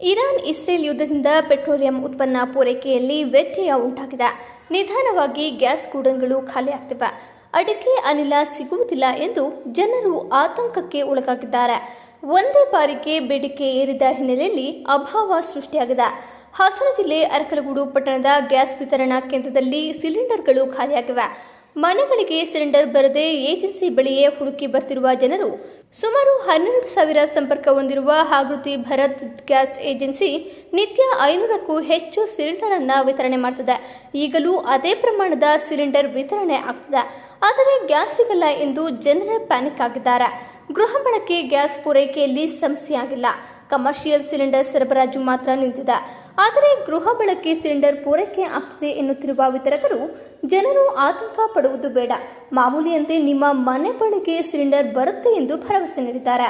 Iran Israel ಯುದ್ಧದಿಂದ petroleum ಉತ್ಪನ್ನ ಪೂರೈಕೆಯಲ್ಲಿ ವ್ಯತ್ಯಯ ಉಂಟಾಗಿದೆ. ನಿಧಾನವಾಗಿ ಗ್ಯಾಸ್ ಗೋಡನ್ಗಳು ಖಾಲಿಯಾಗ್ತಿವೆ. ಅಡಿಕೆ ಅನಿಲ ಸಿಗುವುದಿಲ್ಲ ಎಂದು ಜನರು ಆತಂಕಕ್ಕೆ ಒಳಗಾಗಿದ್ದಾರೆ. ಒಂದೇ ಬಾರಿಗೆ ಬೇಡಿಕೆ ಏರಿದ ಹಿನ್ನೆಲೆಯಲ್ಲಿ ಅಭಾವ ಸೃಷ್ಟಿಯಾಗಿದೆ. ಹಾಸನ ಜಿಲ್ಲೆ ಅರಕಲಗೂಡು ಪಟ್ಟಣದ ಗ್ಯಾಸ್ ವಿತರಣಾ ಕೇಂದ್ರದಲ್ಲಿ ಸಿಲಿಂಡರ್ಗಳು ಖಾಲಿಯಾಗಿವೆ. ಮನೆಗಳಿಗೆ ಸಿಲಿಂಡರ್ ಬರದೆ ಏಜೆನ್ಸಿ ಬಳಿಯೇ ಹುಡುಕಿ ಬರ್ತಿರುವ ಜನರು ಸುಮಾರು 12,000 ಸಂಪರ್ಕ ಹೊಂದಿರುವ ಹಾಗೃತಿ ಭರತ್ ಗ್ಯಾಸ್ ಏಜೆನ್ಸಿ ನಿತ್ಯ 500ಕ್ಕೂ ಹೆಚ್ಚು ಸಿಲಿಂಡರ್ ಅನ್ನು ವಿತರಣೆ ಮಾಡ್ತದೆ. ಈಗಲೂ ಅದೇ ಪ್ರಮಾಣದ ಸಿಲಿಂಡರ್ ವಿತರಣೆ ಆಗ್ತದೆ. ಆದರೆ ಗ್ಯಾಸ್ ಸಿಗಲ್ಲ ಎಂದು ಜನರೇ ಪ್ಯಾನಿಕ್ ಆಗಿದ್ದಾರೆ. ಗೃಹ ಬಳಕೆ ಗ್ಯಾಸ್ ಪೂರೈಕೆಯಲ್ಲಿ ಸಮಸ್ಯೆ ಆಗಿಲ್ಲ. ಕಮರ್ಷಿಯಲ್ ಸಿಲಿಂಡರ್ ಸರಬರಾಜು ಮಾತ್ರ ನಿಂತಿದೆ. ಆದರೆ ಗೃಹ ಬಳಕೆ ಸಿಲಿಂಡರ್ ಪೂರೈಕೆ ಆಗ್ತದೆ ಎನ್ನುತ್ತಿರುವ ವಿತರಕರು ಜನರು ಆತಂಕ ಪಡುವುದು ಬೇಡ, ಮಾಮೂಲಿಯಂತೆ ನಿಮ್ಮ ಮನೆ ಬಳಿಗೆ ಸಿಲಿಂಡರ್ ಬರುತ್ತೆ ಎಂದು ಭರವಸೆ ನೀಡಿದ್ದಾರೆ.